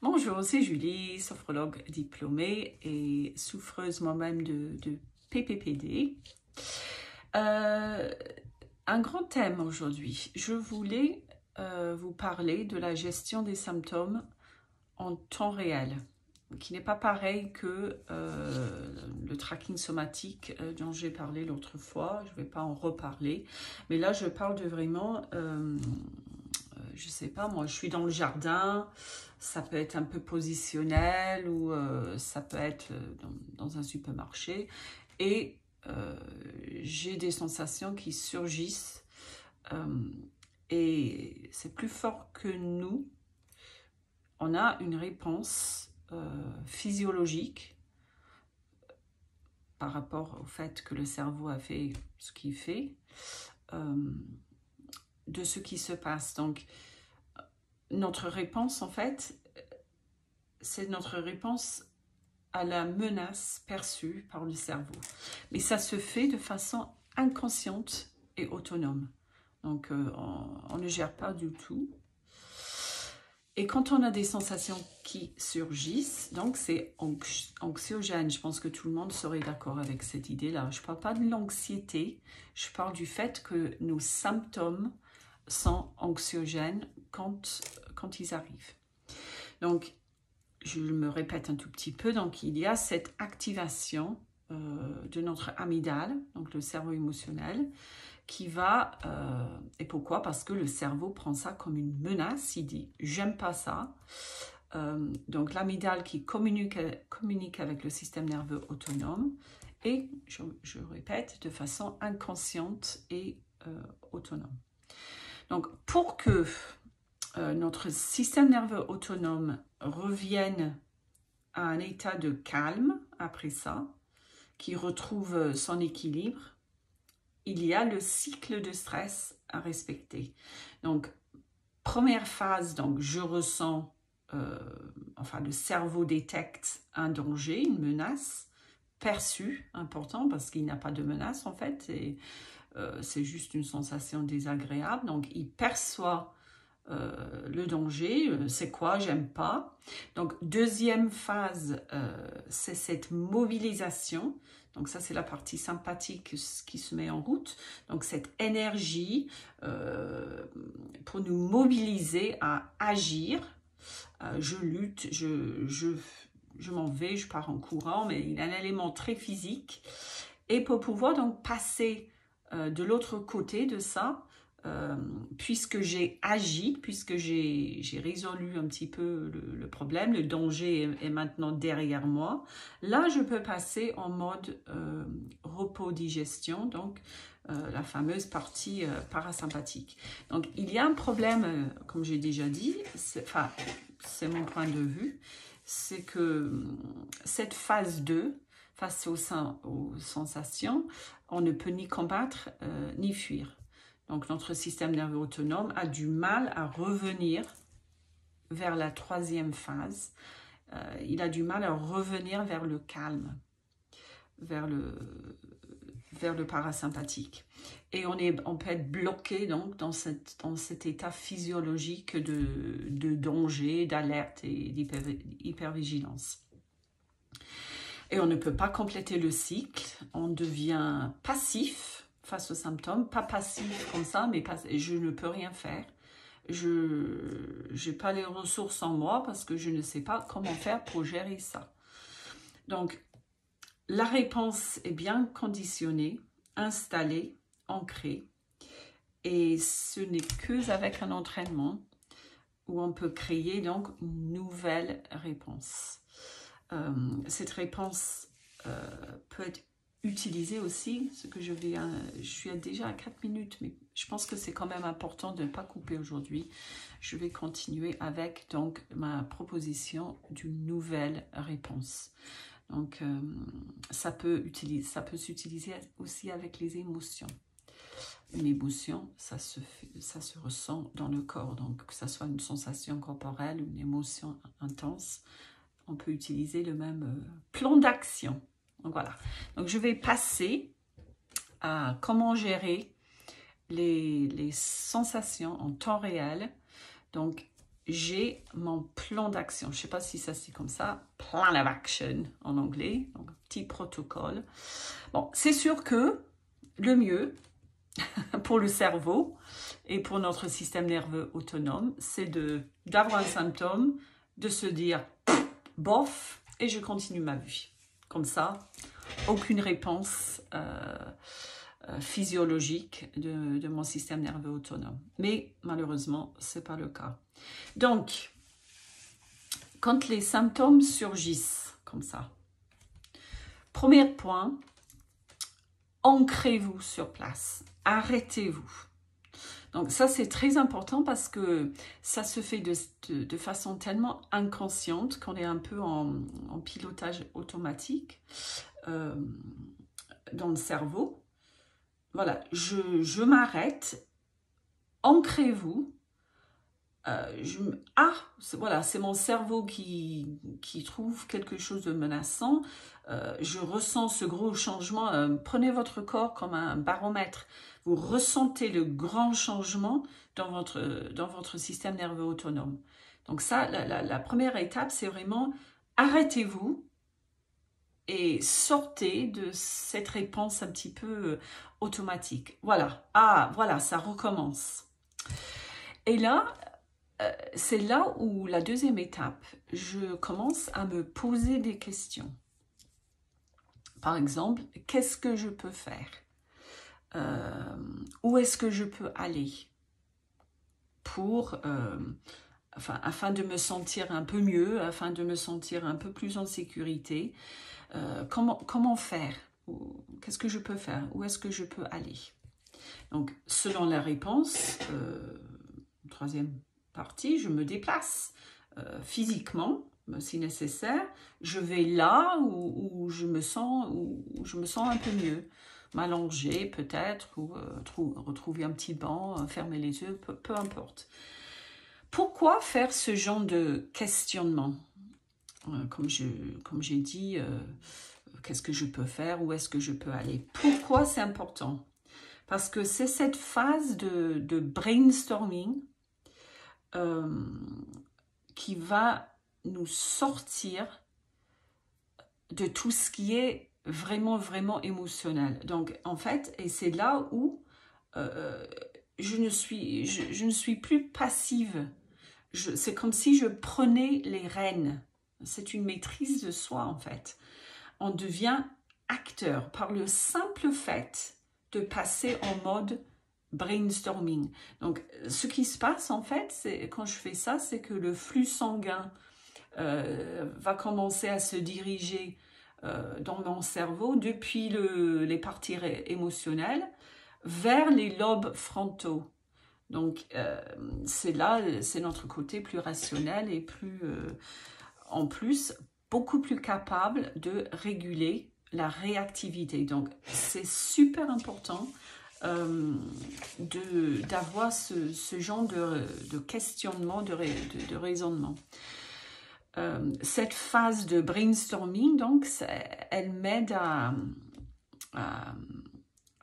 Bonjour, c'est Julie, sophrologue diplômée et souffreuse moi-même de PPPD. Un grand thème aujourd'hui. Je voulais vous parler de la gestion des symptômes en temps réel, qui n'est pas pareil que le tracking somatique dont j'ai parlé l'autre fois. Je ne vais pas en reparler, mais là je parle de vraiment... je sais pas, moi je suis dans le jardin, ça peut être un peu positionnel ou ça peut être dans un supermarché et j'ai des sensations qui surgissent et c'est plus fort que nous. On a une réponse physiologique par rapport au fait que le cerveau a fait ce qu'il fait, de ce qui se passe. Donc, notre réponse, en fait, c'est notre réponse à la menace perçue par le cerveau. Mais ça se fait de façon inconsciente et autonome. Donc, on ne gère pas du tout. Et quand on a des sensations qui surgissent, donc c'est anxiogène. Je pense que tout le monde serait d'accord avec cette idée-là. Je ne parle pas de l'anxiété, je parle du fait que nos symptômes sont anxiogènes quand ils arrivent. Donc, je me répète un tout petit peu, donc il y a cette activation de notre amygdale, donc le cerveau émotionnel, qui va, et pourquoi? Parce que le cerveau prend ça comme une menace, il dit « j'aime pas ça ». Donc l'amygdale qui communique avec le système nerveux autonome et, je répète, de façon inconsciente et autonome. Donc pour que notre système nerveux autonome revienne à un état de calme après ça, qui retrouve son équilibre, il y a le cycle de stress à respecter. Donc, première phase, donc je ressens, le cerveau détecte un danger, une menace perçue, important parce qu'il n'y a pas de menace en fait, et c'est juste une sensation désagréable. Donc, il perçoit le danger, c'est quoi, j'aime pas. Donc, deuxième phase, c'est cette mobilisation. Donc ça, c'est la partie sympathique qui se met en route. Donc cette énergie pour nous mobiliser à agir. Je lutte, je m'en vais, je pars en courant, mais il y a un élément très physique. Et pour pouvoir donc passer de l'autre côté de ça, puisque j'ai agi, puisque j'ai résolu un petit peu le problème, le danger est maintenant derrière moi, là je peux passer en mode repos-digestion, donc la fameuse partie parasympathique. Donc il y a un problème, comme j'ai déjà dit, c'est mon point de vue, c'est que cette phase 2, face aux sensations, on ne peut ni combattre ni fuir. Donc, notre système nerveux autonome a du mal à revenir vers la troisième phase. Il a du mal à revenir vers le calme, vers le parasympathique. Et on peut être bloqué donc, dans cet état physiologique de danger, d'alerte et d'hypervigilance. Et on ne peut pas compléter le cycle. On devient passif face aux symptômes, pas passif comme ça, mais je ne peux rien faire. Je n'ai pas les ressources en moi parce que je ne sais pas comment faire pour gérer ça. Donc, la réponse est bien conditionnée, installée, ancrée. Et ce n'est qu'avec un entraînement où on peut créer donc une nouvelle réponse. Cette réponse peut être utiliser aussi, ce que je suis déjà à 4 minutes, mais je pense que c'est quand même important de ne pas couper aujourd'hui. Je vais continuer avec donc ma proposition d'une nouvelle réponse. Donc, ça peut s'utiliser aussi avec les émotions. Une émotion, ça se ressent dans le corps, donc que ce soit une sensation corporelle, une émotion intense, on peut utiliser le même plan d'action. Donc voilà, donc je vais passer à comment gérer les sensations en temps réel. Donc j'ai mon plan d'action. Je ne sais pas si ça c'est comme ça, plan of action en anglais, donc petit protocole. Bon, c'est sûr que le mieux pour le cerveau et pour notre système nerveux autonome, c'est d'avoir un symptôme, de se dire bof et je continue ma vie. Comme ça, aucune réponse physiologique de mon système nerveux autonome. Mais malheureusement, ce n'est pas le cas. Donc, quand les symptômes surgissent comme ça, premier point, ancrez-vous sur place, arrêtez-vous. Donc ça, c'est très important parce que ça se fait de façon tellement inconsciente qu'on est un peu en pilotage automatique dans le cerveau. Voilà, je m'arrête, ancrez-vous. Voilà, c'est mon cerveau qui trouve quelque chose de menaçant. Je ressens ce gros changement. Prenez votre corps comme un baromètre. Vous ressentez le grand changement dans votre système nerveux autonome. Donc ça, la première étape, c'est vraiment arrêtez-vous et sortez de cette réponse un petit peu automatique. Voilà, voilà, ça recommence. Et là, c'est là où la deuxième étape, je commence à me poser des questions. Par exemple, qu'est-ce que je peux faire? Où est-ce que je peux aller pour, afin de me sentir un peu mieux, afin de me sentir un peu plus en sécurité? Comment faire? Qu'est-ce que je peux faire? Où est-ce que je peux aller? Donc, selon la réponse, troisième partie, je me déplace physiquement, si nécessaire. Je vais là où je me sens un peu mieux. M'allonger peut-être, ou retrouver un petit banc, fermer les yeux, peu importe. Pourquoi faire ce genre de questionnement? Comme j'ai dit, qu'est-ce que je peux faire? Où est-ce que je peux aller? Pourquoi c'est important? Parce que c'est cette phase de brainstorming qui va nous sortir de tout ce qui est vraiment émotionnel. Donc, en fait, et c'est là où je ne suis plus passive. C'est comme si je prenais les rênes. C'est une maîtrise de soi, en fait. On devient acteur par le simple fait de passer en mode brainstorming. Donc, ce qui se passe, en fait, quand je fais ça, c'est que le flux sanguin va commencer à se diriger dans mon cerveau depuis les parties émotionnelles vers les lobes frontaux. Donc, c'est notre côté plus rationnel et en plus, beaucoup plus capable de réguler la réactivité. Donc, c'est super important d'avoir ce genre de questionnement, de raisonnement. Cette phase de brainstorming, donc, elle m'aide à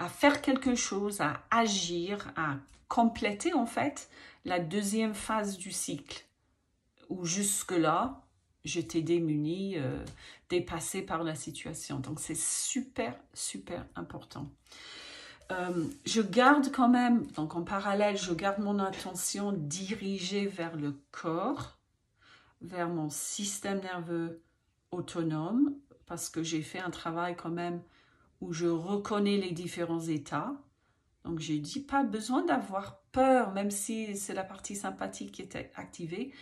faire quelque chose, à agir, à compléter en fait la deuxième phase du cycle, où jusque-là, j'étais démunie, dépassée par la situation. Donc, c'est super important. Je garde quand même, donc en parallèle, je garde mon attention dirigée vers le corps, vers mon système nerveux autonome, parce que j'ai fait un travail quand même où je reconnais les différents états. Donc, j'ai dit, pas besoin d'avoir peur, même si c'est la partie sympathique qui était activée,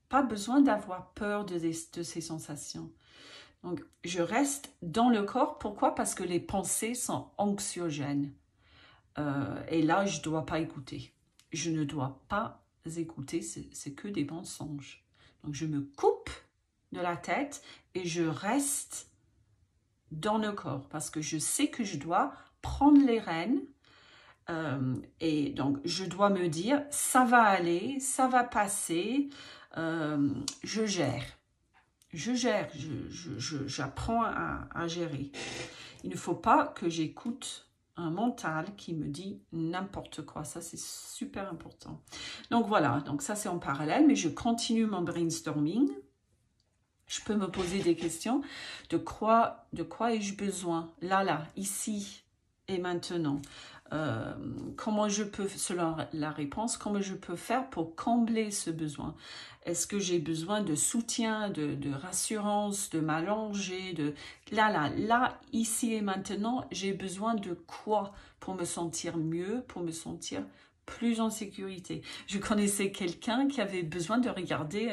pas besoin d'avoir peur de ces sensations. Donc, je reste dans le corps. Pourquoi? Parce que les pensées sont anxiogènes. Et là, je ne dois pas écouter. Je ne dois pas écouter, c'est que des mensonges. Donc, je me coupe de la tête et je reste dans le corps parce que je sais que je dois prendre les rênes et donc je dois me dire ça va aller, ça va passer, je gère, j'apprends à gérer. Il ne faut pas que j'écoute un mental qui me dit n'importe quoi. Ça, c'est super important. Donc voilà, donc ça c'est en parallèle, mais je continue mon brainstorming. Je peux me poser des questions. De quoi ai-je besoin? Là, ici et maintenant. Comment je peux, selon la réponse, comment je peux faire pour combler ce besoin? Est-ce que j'ai besoin de soutien, de rassurance, de m'allonger, là, ici et maintenant, j'ai besoin de quoi pour me sentir mieux, pour me sentir plus en sécurité? Je connaissais quelqu'un qui avait besoin de regarder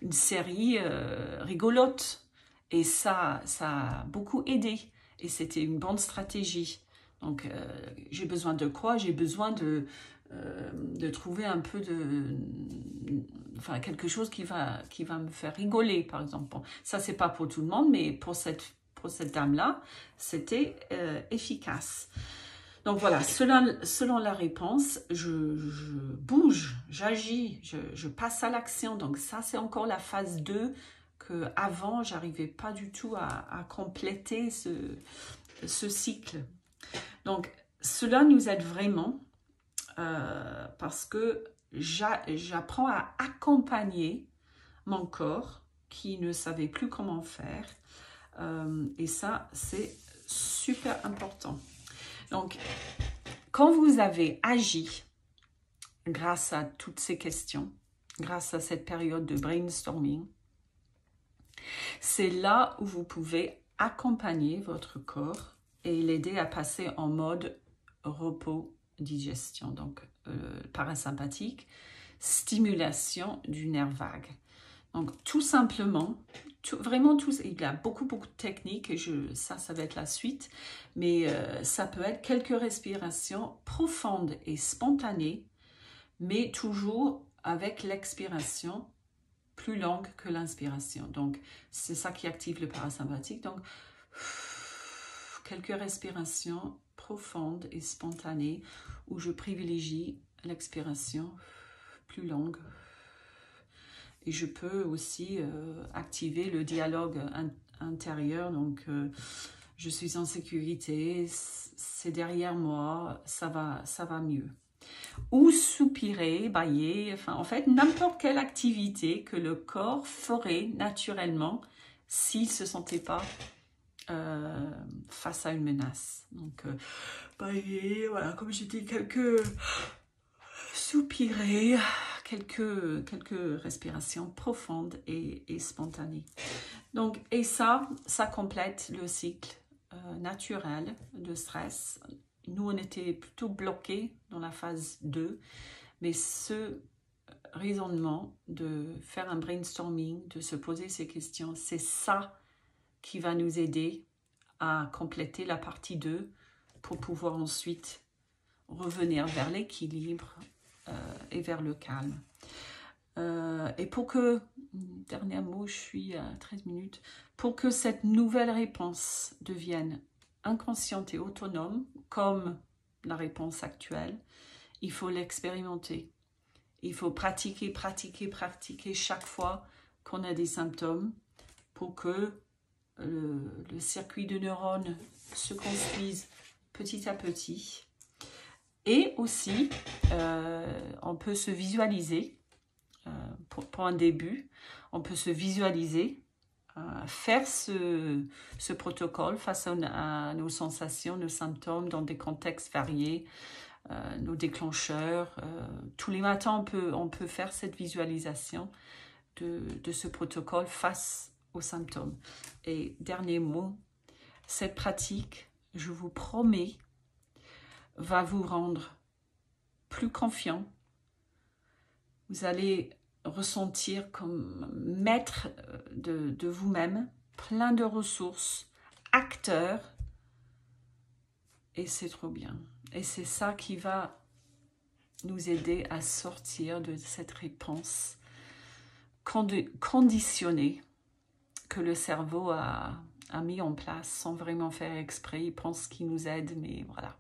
une série rigolote et ça a beaucoup aidé et c'était une bonne stratégie. Donc, j'ai besoin de quoi? J'ai besoin de trouver un peu enfin, quelque chose qui va me faire rigoler, par exemple. Bon, ça, c'est pas pour tout le monde, mais pour cette dame-là, c'était efficace. Donc voilà, selon la réponse, je bouge, j'agis, je passe à l'action. Donc ça, c'est encore la phase 2 que avant j'arrivais pas du tout à compléter ce cycle. Donc, cela nous aide vraiment parce que j'apprends à accompagner mon corps qui ne savait plus comment faire. Et ça, c'est super important. Donc, quand vous avez agi grâce à toutes ces questions, grâce à cette période de brainstorming, c'est là où vous pouvez accompagner votre corps et l'aider à passer en mode repos-digestion, donc parasympathique, stimulation du nerf vague. Donc tout simplement, vraiment tout, il y a beaucoup de techniques et ça va être la suite, mais ça peut être quelques respirations profondes et spontanées, mais toujours avec l'expiration plus longue que l'inspiration. Donc c'est ça qui active le parasympathique. Donc quelques respirations profondes et spontanées où je privilégie l'expiration plus longue. Et je peux aussi activer le dialogue intérieur. Donc, je suis en sécurité, c'est derrière moi, ça va mieux. Ou soupirer, bâiller, enfin, en fait, n'importe quelle activité que le corps ferait naturellement s'il ne se sentait pas face à une menace. Donc, bâiller, voilà, comme j'ai dit, quelques soupirer, quelques respirations profondes et spontanées. Donc, et ça complète le cycle naturel de stress. Nous, on était plutôt bloqués dans la phase 2, mais ce raisonnement de faire un brainstorming, de se poser ces questions, c'est ça qui va nous aider à compléter la partie 2 pour pouvoir ensuite revenir vers l'équilibre et vers le calme. Et pour que, dernier mot, je suis à 13 minutes, pour que cette nouvelle réponse devienne inconsciente et autonome, comme la réponse actuelle, il faut l'expérimenter. Il faut pratiquer chaque fois qu'on a des symptômes pour que le circuit de neurones se construise petit à petit. Et aussi, on peut se visualiser, pour un début, on peut se visualiser, faire ce protocole face à nos sensations, nos symptômes dans des contextes variés, nos déclencheurs. Tous les matins, on peut faire cette visualisation de ce protocole face aux symptômes. Et dernier mot, cette pratique, je vous promets, va vous rendre plus confiant. Vous allez ressentir comme maître de vous-même, plein de ressources, acteur, et c'est trop bien. Et c'est ça qui va nous aider à sortir de cette réponse conditionnée que le cerveau a mis en place sans vraiment faire exprès. Il pense qu'il nous aide, mais voilà.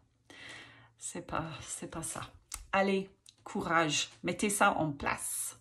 C'est pas ça. Allez, courage, mettez ça en place.